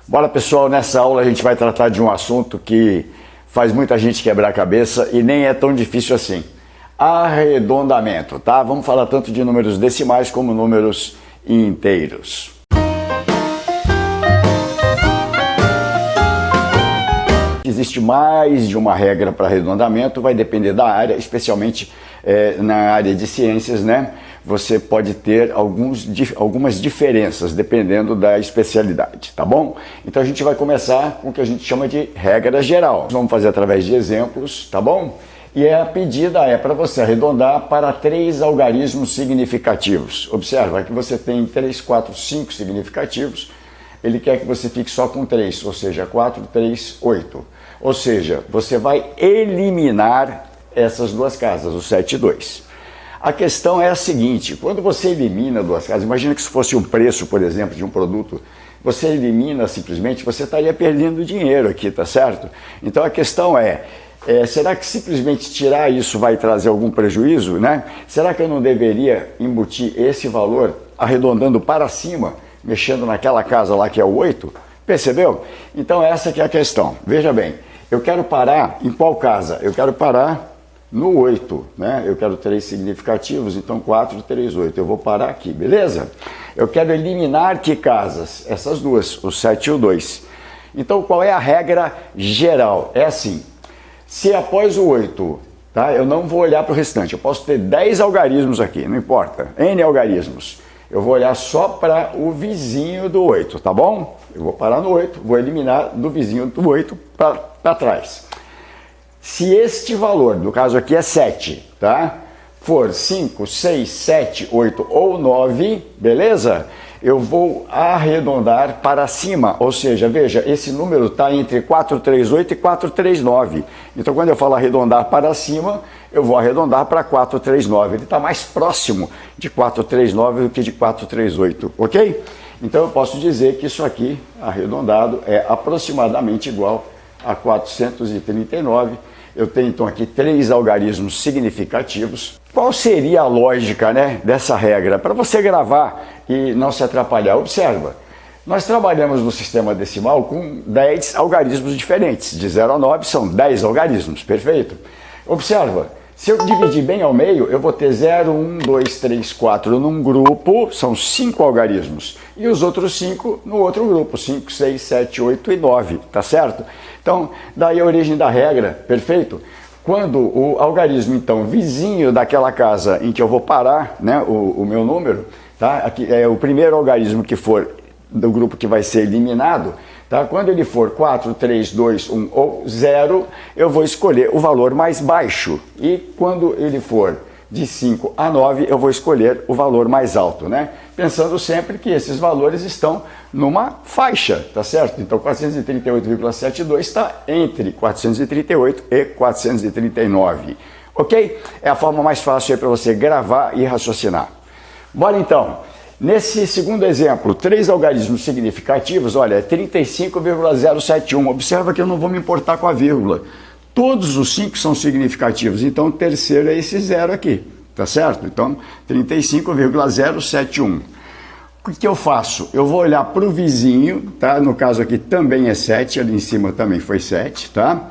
Bora, pessoal, nessa aula a gente vai tratar de um assunto que faz muita gente quebrar a cabeça e nem é tão difícil assim. Arredondamento, tá? Vamos falar tanto de números decimais como números inteiros. Existe mais de uma regra para arredondamento, vai depender da área, especialmente na área de ciências, né? Você pode ter algumas diferenças dependendo da especialidade, tá bom? Então a gente vai começar com o que a gente chama de regra geral. Vamos fazer através de exemplos, tá bom? E a pedida é para você arredondar para 3 algarismos significativos. Observa que você tem 3, 4, 5 significativos. Ele quer que você fique só com 3, ou seja, 4, 3, 8. Ou seja, você vai eliminar essas duas casas, o 7 e 2. A questão é a seguinte, quando você elimina duas casas, imagina que se fosse um preço, por exemplo, de um produto, você elimina simplesmente, você estaria perdendo dinheiro aqui, tá certo? Então a questão será que simplesmente tirar isso vai trazer algum prejuízo, né? Será que eu não deveria embutir esse valor arredondando para cima, mexendo naquela casa lá que é o 8? Percebeu? Então essa que é a questão. Veja bem, eu quero parar em qual casa? Eu quero parar no 8, né? Eu quero 3 significativos, então 4, 3, 8. Eu vou parar aqui, beleza? Eu quero eliminar que casas? Essas duas, o 7 e o 2. Então qual é a regra geral? É assim, se após o 8, tá? Eu não vou olhar para o restante, eu posso ter 10 algarismos aqui, não importa, N algarismos. Eu vou olhar só para o vizinho do 8, tá bom? Eu vou parar no 8, vou eliminar do vizinho do 8 para trás. Se este valor, no caso aqui é 7, tá? For 5, 6, 7, 8 ou 9, beleza? Eu vou arredondar para cima, ou seja, veja, esse número está entre 438 e 439. Então, quando eu falo arredondar para cima, eu vou arredondar para 439. Ele está mais próximo de 439 do que de 438, ok? Então, eu posso dizer que isso aqui, arredondado, é aproximadamente igual a 439. Eu tenho, então, aqui 3 algarismos significativos. Qual seria a lógica, né, dessa regra? Para você gravar e não se atrapalhar, observa. Nós trabalhamos no sistema decimal com 10 algarismos diferentes. De 0 a 9 são 10 algarismos, perfeito? Observa, se eu dividir bem ao meio, eu vou ter 0, 1, 2, 3, 4 num grupo, são 5 algarismos. E os outros 5 no outro grupo, 5, 6, 7, 8 e 9, tá certo? Então, daí a origem da regra, perfeito? Quando o algarismo, então, vizinho daquela casa em que eu vou parar, né, o meu número, tá? Aqui é o primeiro algarismo que for do grupo que vai ser eliminado, tá? Quando ele for 4, 3, 2, 1 ou 0, eu vou escolher o valor mais baixo. E quando ele for de 5 a 9, eu vou escolher o valor mais alto, né? Pensando sempre que esses valores estão numa faixa, tá certo? Então 438,72 está entre 438 e 439, ok? É a forma mais fácil para você gravar e raciocinar. Bora então, nesse segundo exemplo, 3 algarismos significativos, olha, é 35,071, observa que eu não vou me importar com a vírgula. Todos os 5 são significativos, então o terceiro é esse 0 aqui, tá certo? Então, 35,071. O que eu faço? Eu vou olhar para o vizinho, tá? No caso aqui também é 7, ali em cima também foi 7, tá?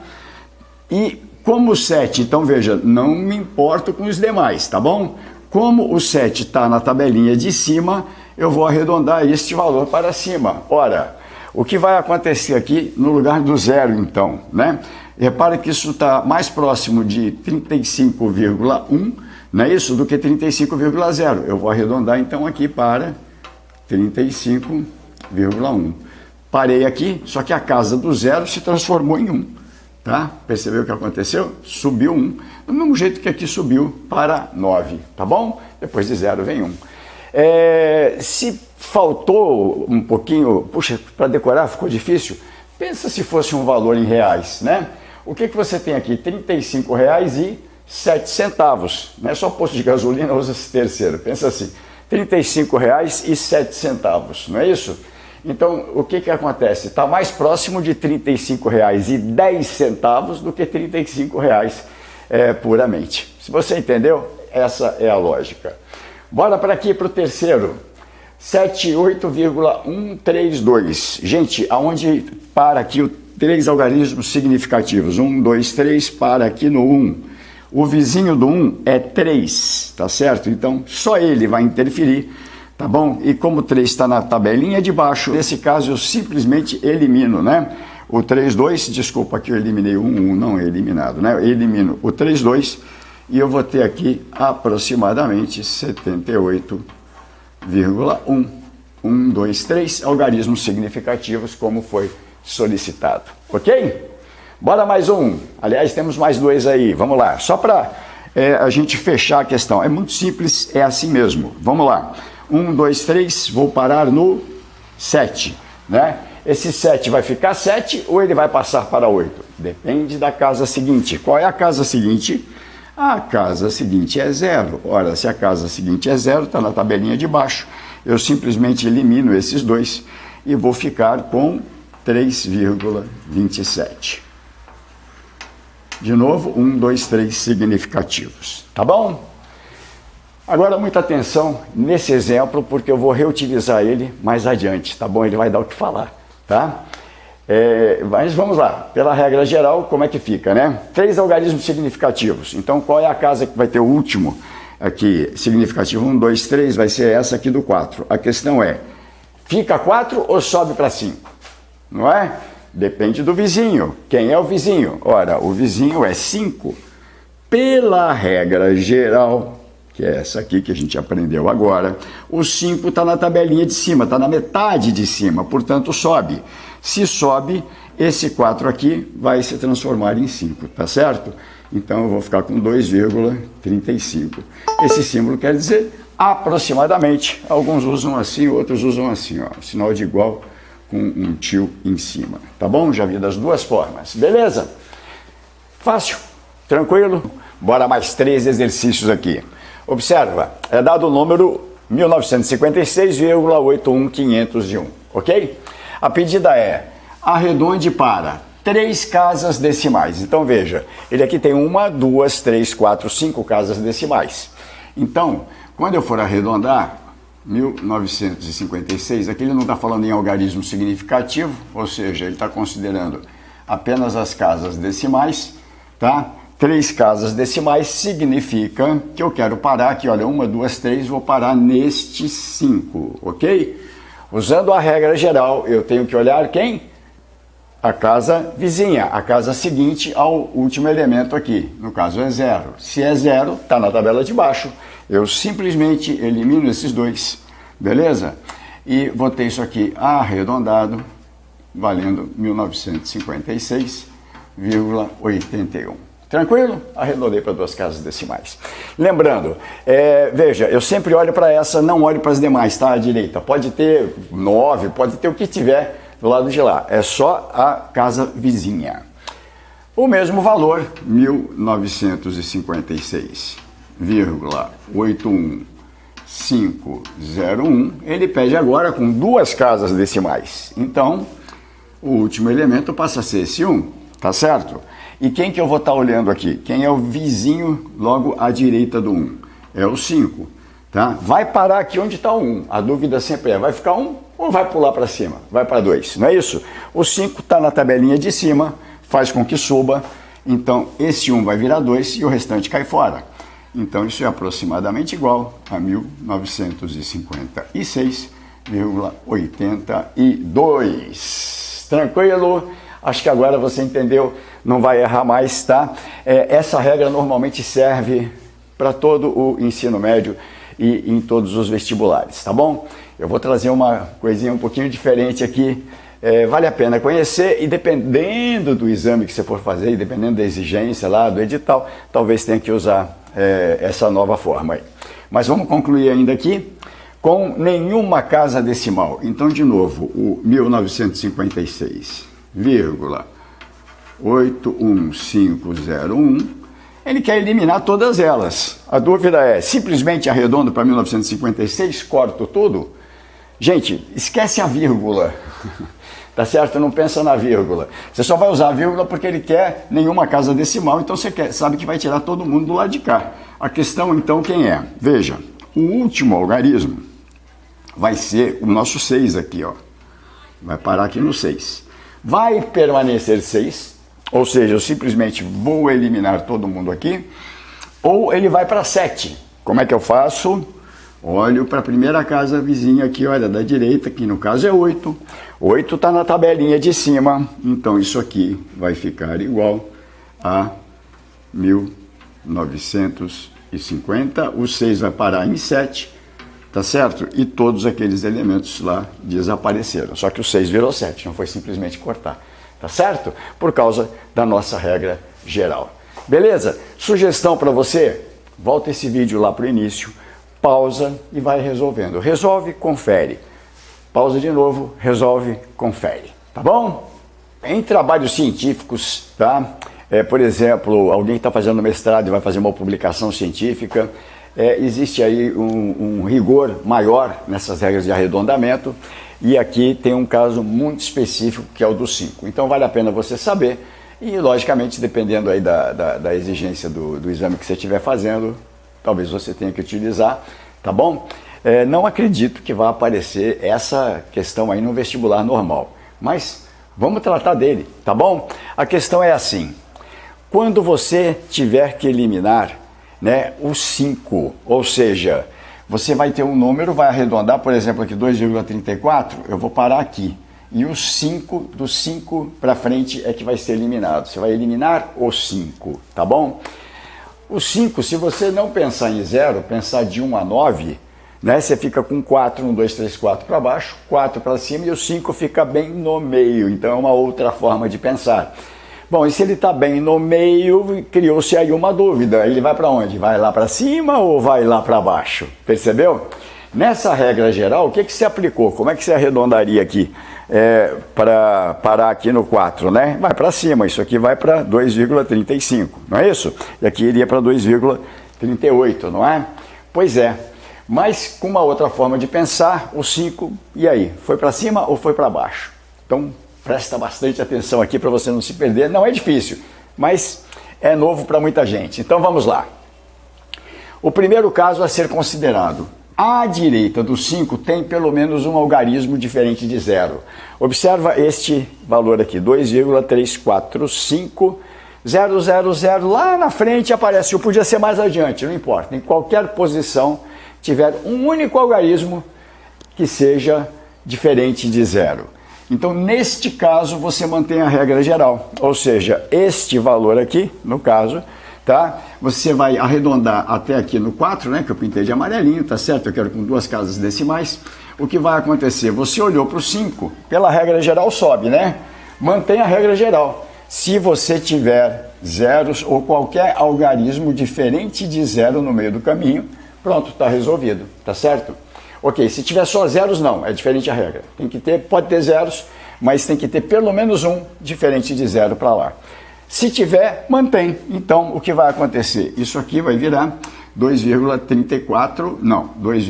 E como o 7, então veja, não me importo com os demais, tá bom? Como o 7 está na tabelinha de cima, eu vou arredondar este valor para cima. Ora, o que vai acontecer aqui no lugar do 0, então, né? Repara que isso está mais próximo de 35,1, não é isso? Do que 35,0. Eu vou arredondar então aqui para 35,1. Parei aqui, só que a casa do 0 se transformou em 1. Tá? Percebeu o que aconteceu? Subiu 1. Do mesmo jeito que aqui subiu para 9. Tá bom? Depois de 0 vem 1. Se faltou um pouquinho, puxa, para decorar ficou difícil, pensa se fosse um valor em reais, né? O que você tem aqui? R$ 35,07, não é só posto de gasolina, usa esse terceiro, pensa assim, R$ 35,07, não é isso? Então, o que acontece? Está mais próximo de R$ 35,10 do que R$ 35 puramente. Se você entendeu, essa é a lógica. Bora para aqui para o terceiro. 78,132. Gente, aonde para aqui os 3 algarismos significativos? 1, 2, 3, para aqui no 1. O vizinho do 1 é 3, tá certo? Então, só ele vai interferir, tá bom? E como 3 está na tabelinha de baixo, nesse caso eu simplesmente elimino, né? O 3, 2, desculpa, aqui eu eliminei o 1, não é eliminado, né? Eu elimino o 3, 2 e eu vou ter aqui aproximadamente 78,1. 1, 2, 3 algarismos significativos, como foi solicitado, ok? Bora mais um. Aliás, temos mais 2 aí. Vamos lá. Só para a gente fechar a questão. É muito simples, é assim mesmo. Vamos lá. 1, 2, 3, vou parar no 7, né? Esse 7 vai ficar 7 ou ele vai passar para 8? Depende da casa seguinte. Qual é a casa seguinte? A casa seguinte é 0. Ora, se a casa seguinte é 0, está na tabelinha de baixo. Eu simplesmente elimino esses 2 e vou ficar com 3,27. De novo, 1, 2, 3 significativos, tá bom? Agora, muita atenção nesse exemplo, porque eu vou reutilizar ele mais adiante, tá bom? Ele vai dar o que falar, tá? Mas vamos lá, pela regra geral, como é que fica, né? 3 algarismos significativos. Então, qual é a casa que vai ter o último aqui significativo? 1, 2, 3, vai ser essa aqui do 4. A questão é, fica 4 ou sobe para 5? Não é? Depende do vizinho. Quem é o vizinho? Ora, o vizinho é 5. Pela regra geral, que é essa aqui que a gente aprendeu agora, o 5 está na tabelinha de cima, está na metade de cima, portanto sobe. Se sobe, esse 4 aqui vai se transformar em 5, tá certo? Então eu vou ficar com 2,35. Esse símbolo quer dizer aproximadamente. Alguns usam assim, outros usam assim, ó, sinal de igual com um tio em cima, tá bom? Já vi das 2 formas, beleza? Fácil, tranquilo? Bora mais 3 exercícios aqui. Observa, é dado o número 1956,81501, ok? A pedida é, arredonde para 3 casas decimais. Então veja, ele aqui tem 1, 2, 3, 4, 5 casas decimais. Então, quando eu for arredondar, 1956, aqui ele não está falando em algarismo significativo, ou seja, ele está considerando apenas as casas decimais, tá? 3 casas decimais significa que eu quero parar aqui, olha, 1, 2, 3, vou parar neste 5, ok? Usando a regra geral, eu tenho que olhar quem? A casa vizinha, a casa seguinte ao último elemento aqui, no caso é 0. Se é 0, está na tabela de baixo. Eu simplesmente elimino esses 2, beleza? E vou ter isso aqui arredondado, valendo 1956,81. Tranquilo? Arredondei para 2 casas decimais. Lembrando, veja, eu sempre olho para essa, não olho para as demais, tá? À direita. Pode ter 9, pode ter o que tiver do lado de lá. É só a casa vizinha. O mesmo valor, 1956,81501, ele pede agora com 2 casas decimais. Então, o último elemento passa a ser esse 1, tá certo? E quem que eu vou estar olhando aqui? Quem é o vizinho logo à direita do 1? É o 5, tá? Vai parar aqui onde está o 1. A dúvida sempre é, vai ficar 1 ou vai pular para cima? Vai para 2, não é isso? O 5 está na tabelinha de cima, faz com que suba, então esse 1 vai virar 2 e o restante cai fora. Então isso é aproximadamente igual a 1956,82. Tranquilo? Acho que agora você entendeu, não vai errar mais, tá? Essa regra normalmente serve para todo o ensino médio e em todos os vestibulares, tá bom? Eu vou trazer uma coisinha um pouquinho diferente aqui, vale a pena conhecer e dependendo do exame que você for fazer e dependendo da exigência lá do edital, talvez tenha que usar essa nova forma aí. Mas vamos concluir ainda aqui com nenhuma casa decimal. Então, de novo, o 1956,81501, ele quer eliminar todas elas. A dúvida é, simplesmente arredondo para 1956, corto tudo? Gente, esquece a vírgula, tá certo? Não pensa na vírgula. Você só vai usar a vírgula porque ele quer nenhuma casa decimal, então você sabe que vai tirar todo mundo do lado de cá. A questão, então, quem é? Veja, o último algarismo vai ser o nosso 6 aqui, ó. Vai parar aqui no 6. Vai permanecer 6, ou seja, eu simplesmente vou eliminar todo mundo aqui, ou ele vai para 7. Como é que eu faço? Olho para a primeira casa vizinha aqui, olha, da direita, que no caso é 8. 8 está na tabelinha de cima, então isso aqui vai ficar igual a 1950. O 6 vai parar em 7, tá certo? E todos aqueles elementos lá desapareceram. Só que o 6 virou 7, não foi simplesmente cortar, tá certo? Por causa da nossa regra geral. Beleza? Sugestão para você? Volta esse vídeo lá para o início, pausa e vai resolvendo. Resolve, confere. Pausa de novo, resolve, confere. Tá bom? Em trabalhos científicos, tá? Por exemplo, alguém está fazendo mestrado e vai fazer uma publicação científica, existe aí um rigor maior nessas regras de arredondamento, e aqui tem um caso muito específico que é o do 5. Então vale a pena você saber, e logicamente dependendo aí da exigência do exame que você estiver fazendo, talvez você tenha que utilizar, tá bom? Não acredito que vá aparecer essa questão aí no vestibular normal, mas vamos tratar dele, tá bom? A questão é assim, quando você tiver que eliminar, né, o 5, ou seja, você vai ter um número, vai arredondar, por exemplo, aqui 2,34, eu vou parar aqui, e o 5, do 5 para frente é que vai ser eliminado, você vai eliminar o 5, tá bom? O 5, se você não pensar em 0, pensar de 1 a 9, né, você fica com 4, 1, 2, 3, 4 para baixo, 4 para cima e o 5 fica bem no meio. Então é uma outra forma de pensar. Bom, e se ele está bem no meio, criou-se aí uma dúvida. Ele vai para onde? Vai lá para cima ou vai lá para baixo? Percebeu? Nessa regra geral, o que se aplicou? Como é que se arredondaria aqui? Para parar aqui no 4, né? Vai para cima, isso aqui vai para 2,35, não é isso? E aqui iria para 2,38, não é? Pois é. Mas com uma outra forma de pensar, o 5, e aí? Foi para cima ou foi para baixo? Então, presta bastante atenção aqui para você não se perder. Não é difícil, mas é novo para muita gente. Então, vamos lá. O primeiro caso a ser considerado. À direita do 5 tem pelo menos um algarismo diferente de 0. Observa este valor aqui, 2,345. 000, lá na frente aparece, ou podia ser mais adiante, não importa. Em qualquer posição tiver um único algarismo que seja diferente de 0. Então, neste caso, você mantém a regra geral, ou seja, este valor aqui, no caso, tá? Você vai arredondar até aqui no 4, né, que eu pintei de amarelinho, tá certo? Eu quero com 2 casas decimais. O que vai acontecer? Você olhou para o 5, pela regra geral sobe, né? Mantém a regra geral. Se você tiver zeros ou qualquer algarismo diferente de 0 no meio do caminho, pronto, está resolvido, tá certo? Ok, se tiver só zeros, não, é diferente a regra. Tem que ter, pode ter zeros, mas tem que ter pelo menos um diferente de 0 para lá. Se tiver, mantém. Então, o que vai acontecer? Isso aqui vai virar 2,34, não, 2,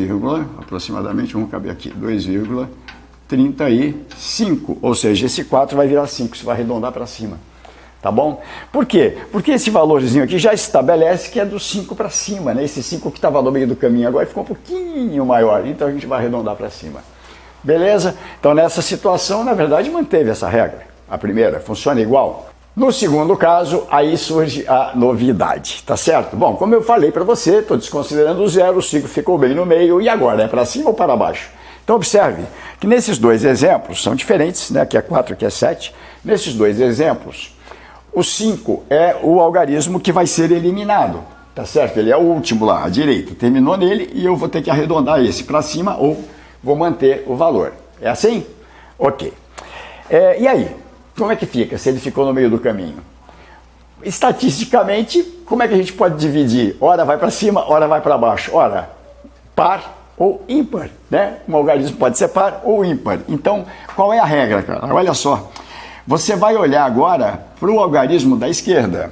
aproximadamente, vamos caber aqui, 2,35, ou seja, esse 4 vai virar 5, você vai arredondar para cima. Tá bom? Por quê? Porque esse valorzinho aqui já estabelece que é do 5 para cima, né? Esse 5 que estava no meio do caminho agora ficou um pouquinho maior, então a gente vai arredondar para cima. Beleza? Então nessa situação, na verdade, manteve essa regra. A primeira, funciona igual. No segundo caso, aí surge a novidade, tá certo? Bom, como eu falei para você, estou desconsiderando o 0, o 5 ficou bem no meio, e agora, é para cima ou para baixo? Então observe que nesses dois exemplos, são diferentes, né? Aqui é 4, aqui é 7, nesses dois exemplos, o 5 é o algarismo que vai ser eliminado, tá certo? Ele é o último lá, à direita. Terminou nele e eu vou ter que arredondar esse para cima ou vou manter o valor. É assim? Ok. E aí? Como é que fica se ele ficou no meio do caminho? Estatisticamente, como é que a gente pode dividir? Ora vai para cima, ora vai para baixo. Ora, par ou ímpar, né? Um algarismo pode ser par ou ímpar. Então, qual é a regra, cara? Olha só. Você vai olhar agora para o algarismo da esquerda.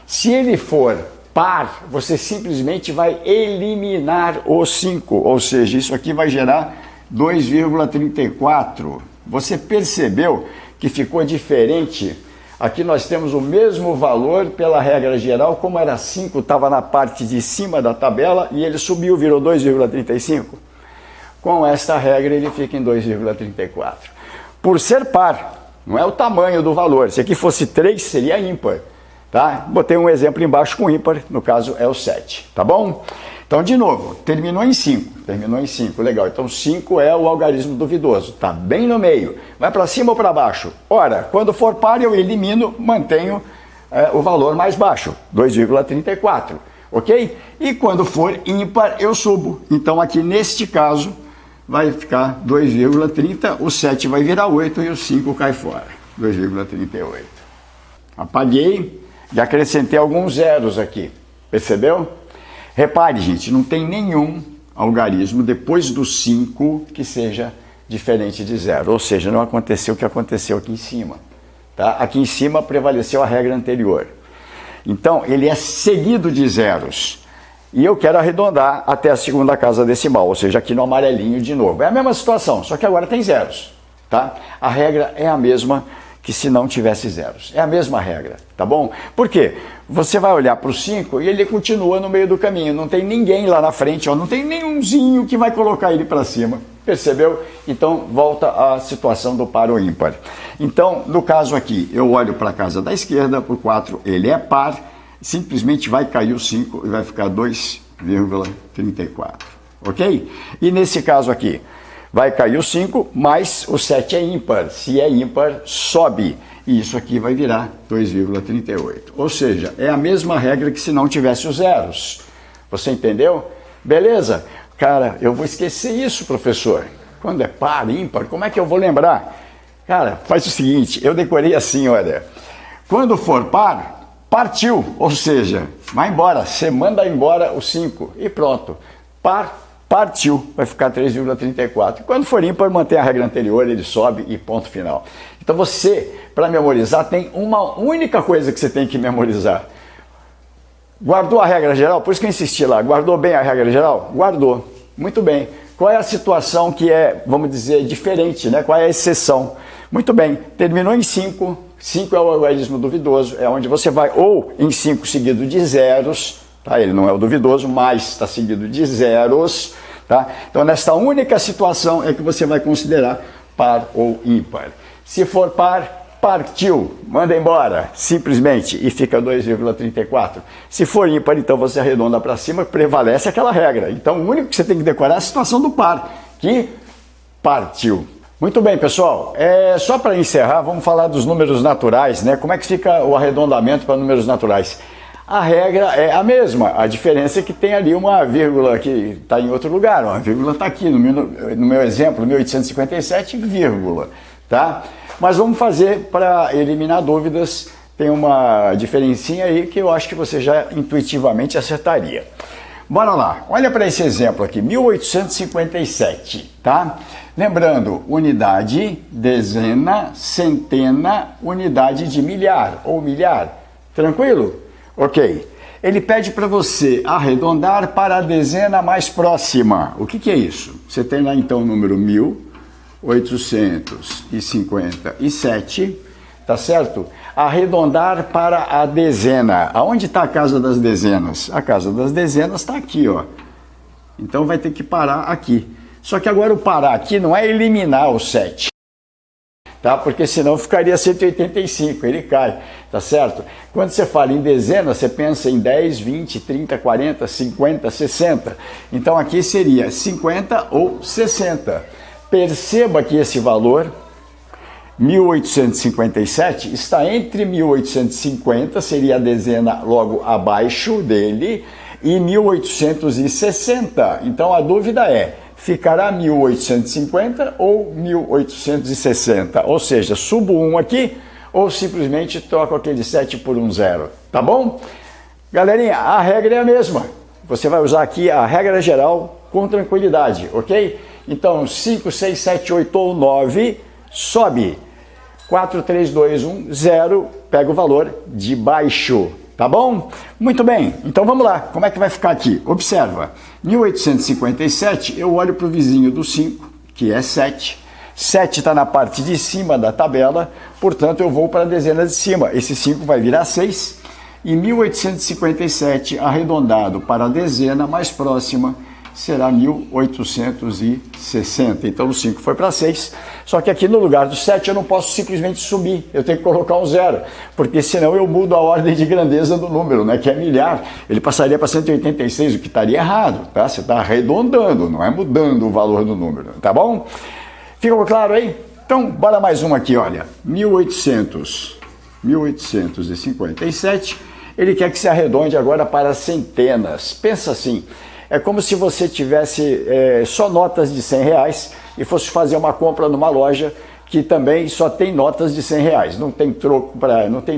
Se ele for par, você simplesmente vai eliminar o 5, ou seja, isso aqui vai gerar 2,34. Você percebeu que ficou diferente? Aqui nós temos o mesmo valor pela regra geral, como era 5, estava na parte de cima da tabela e ele subiu, virou 2,35. Com esta regra ele fica em 2,34. Por ser par, não é o tamanho do valor. Se aqui fosse 3, seria ímpar. Tá? Botei um exemplo embaixo com ímpar, no caso é o 7. Tá bom? Então, de novo, terminou em 5. Terminou em 5, legal. Então, 5 é o algarismo duvidoso. Tá bem no meio. Vai para cima ou para baixo? Ora, quando for par, eu elimino, mantenho o valor mais baixo, 2,34. Ok? E quando for ímpar, eu subo. Então, aqui neste caso, vai ficar 2,30, o 7 vai virar 8 e o 5 cai fora. 2,38. Apaguei e acrescentei alguns zeros aqui. Percebeu? Repare, gente, não tem nenhum algarismo depois do 5 que seja diferente de zero. Ou seja, não aconteceu o que aconteceu aqui em cima. Tá? Aqui em cima prevaleceu a regra anterior. Então, ele é seguido de zeros. E eu quero arredondar até a segunda casa decimal, ou seja, aqui no amarelinho de novo. É a mesma situação, só que agora tem zeros. Tá? A regra é a mesma que se não tivesse zeros. É a mesma regra, tá bom? Por quê? Você vai olhar para o 5 e ele continua no meio do caminho. Não tem ninguém lá na frente, ó, não tem nenhumzinho que vai colocar ele para cima. Percebeu? Então, volta à situação do par ou ímpar. Então, no caso aqui, eu olho para a casa da esquerda, o 4 ele é par, simplesmente vai cair o 5 e vai ficar 2,34. Ok? E nesse caso aqui, vai cair o 5, mas o 7 é ímpar. Se é ímpar, sobe. E isso aqui vai virar 2,38. Ou seja, é a mesma regra que se não tivesse os zeros. Você entendeu? Beleza? Cara, eu vou esquecer isso, professor. Quando é par, ímpar, como é que eu vou lembrar? Cara, faz o seguinte, eu decorei assim, olha. Quando for par, partiu. Ou seja, vai embora. Você manda embora o 5 e pronto. Par, partiu, vai ficar 3,34. Quando for ímpar, mantém a regra anterior, ele sobe e ponto final. Então você, para memorizar, tem uma única coisa que você tem que memorizar. Guardou a regra geral? Por isso que eu insisti lá. Guardou bem a regra geral? Guardou. Muito bem. Qual é a situação que é, vamos dizer, diferente, né? Qual é a exceção? Muito bem. Terminou em 5. 5 é o algarismo duvidoso, é onde você vai ou em 5 seguido de zeros, tá? Ele não é o duvidoso, mas está seguido de zeros, tá? Então, nesta única situação é que você vai considerar par ou ímpar. Se for par, partiu, manda embora, simplesmente, e fica 2,34. Se for ímpar, então você arredonda para cima, prevalece aquela regra. Então, o único que você tem que decorar é a situação do par, que partiu. Muito bem, pessoal. Só para encerrar, vamos falar dos números naturais, né? Como é que fica o arredondamento para números naturais? A regra é a mesma, a diferença é que tem ali uma vírgula que está em outro lugar, ó. A vírgula está aqui, no meu exemplo, 1857, vírgula, tá? Mas vamos fazer, para eliminar dúvidas, tem uma diferencinha aí que eu acho que você já intuitivamente acertaria. Bora lá, olha para esse exemplo aqui, 1857, tá? Lembrando, unidade, dezena, centena, unidade de milhar ou milhar. Tranquilo? Ok. Ele pede para você arredondar para a dezena mais próxima. O que é isso? Você tem lá então o número 1857, tá certo? Arredondar para a dezena. Aonde está a casa das dezenas? A casa das dezenas está aqui, ó. Então vai ter que parar aqui. Só que agora o parar aqui não é eliminar o 7, tá? Porque senão ficaria 185, ele cai, tá certo? Quando você fala em dezena, você pensa em 10, 20, 30, 40, 50, 60. Então aqui seria 50 ou 60. Perceba que esse valor, 1857, está entre 1850, seria a dezena logo abaixo dele, e 1860. Então a dúvida é, ficará 1850 ou 1860? Ou seja, subo 1 aqui ou simplesmente troco aquele 7 por um 0. Tá bom? Galerinha, a regra é a mesma. Você vai usar aqui a regra geral com tranquilidade, ok? Então, 5, 6, 7, 8 ou 9, sobe. 4, 3, 2, 1, 0, pega o valor de baixo. Tá bom? Muito bem, então vamos lá. Como é que vai ficar aqui? Observa, 1857, eu olho para o vizinho do 5, que é 7. 7 está na parte de cima da tabela, portanto eu vou para a dezena de cima. Esse 5 vai virar 6. E 1857, arredondado para a dezena mais próxima, será 1.860. Então o 5 foi para 6, só que aqui no lugar do 7 eu não posso simplesmente subir, eu tenho que colocar um 0, porque senão eu mudo a ordem de grandeza do número, né, que é milhar, ele passaria para 186, o que estaria errado, tá? Você está arredondando, não é mudando o valor do número, tá bom? Ficou claro aí? Então, bora mais um aqui, olha, 1857, ele quer que se arredonde agora para centenas. Pensa assim, é como se você tivesse só notas de R$100 e fosse fazer uma compra numa loja que também só tem notas de R$100, não tem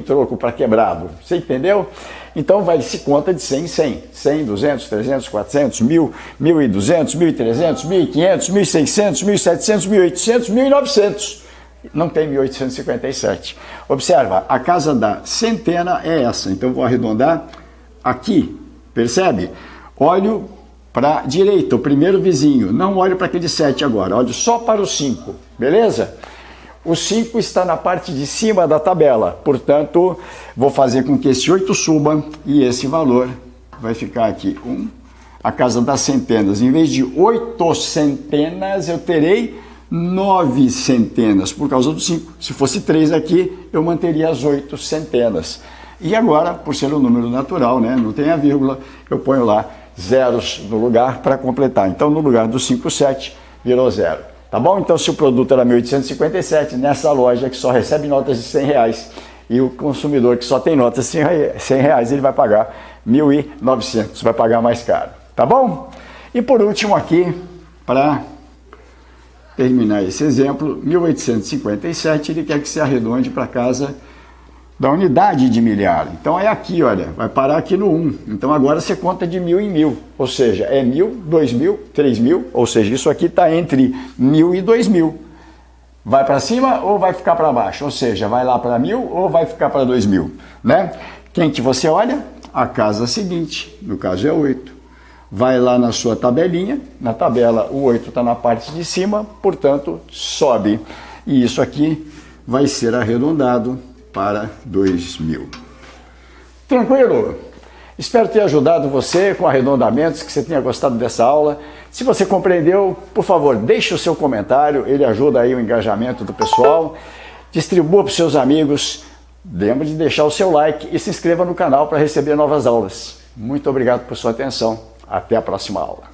troco para quebrado, você entendeu? Então se conta de 100 em 100, 100, 200, 300, 400, 1.000, 1.200, 1.300, 1.500, 1.600, 1.700, 1.800, 1.900. Não tem 1857. Observa, a casa da centena é essa, então vou arredondar aqui, percebe? Olho para a direita, o primeiro vizinho, não olho para aquele 7 agora, olho só para o 5, beleza? O 5 está na parte de cima da tabela, portanto, vou fazer com que esse 8 suba e esse valor vai ficar aqui, 1. A casa das centenas, em vez de 8 centenas, eu terei 9 centenas, por causa do 5. Se fosse 3 aqui, eu manteria as 8 centenas. E agora, por ser um número natural, né, não tem a vírgula, eu ponho lá zeros no lugar para completar. Então, no lugar do 57, virou 0. Tá bom? Então, se o produto era 1.857, nessa loja que só recebe notas de R$100 e o consumidor que só tem notas de R$100, ele vai pagar 1.900, vai pagar mais caro. Tá bom? E por último aqui, para terminar esse exemplo, 1857, ele quer que se arredonde para casa da unidade de milhar. Então é aqui, olha, vai parar aqui no 1. Então agora você conta de 1.000 em 1.000, ou seja, é 1.000, 2.000, 3.000, ou seja, isso aqui está entre 1.000 e 2.000. Vai para cima ou vai ficar para baixo? Ou seja, vai lá para 1.000 ou vai ficar para 2.000, né? Quem que você olha? A casa seguinte, no caso é 8. Vai lá na sua tabelinha, na tabela o 8 está na parte de cima, portanto sobe. E isso aqui vai ser arredondado para 2.000. Tranquilo? Espero ter ajudado você com arredondamentos, que você tenha gostado dessa aula. Se você compreendeu, por favor, deixe o seu comentário, ele ajuda aí o engajamento do pessoal. Distribua para os seus amigos, lembre de deixar o seu like e se inscreva no canal para receber novas aulas. Muito obrigado por sua atenção. Até a próxima aula.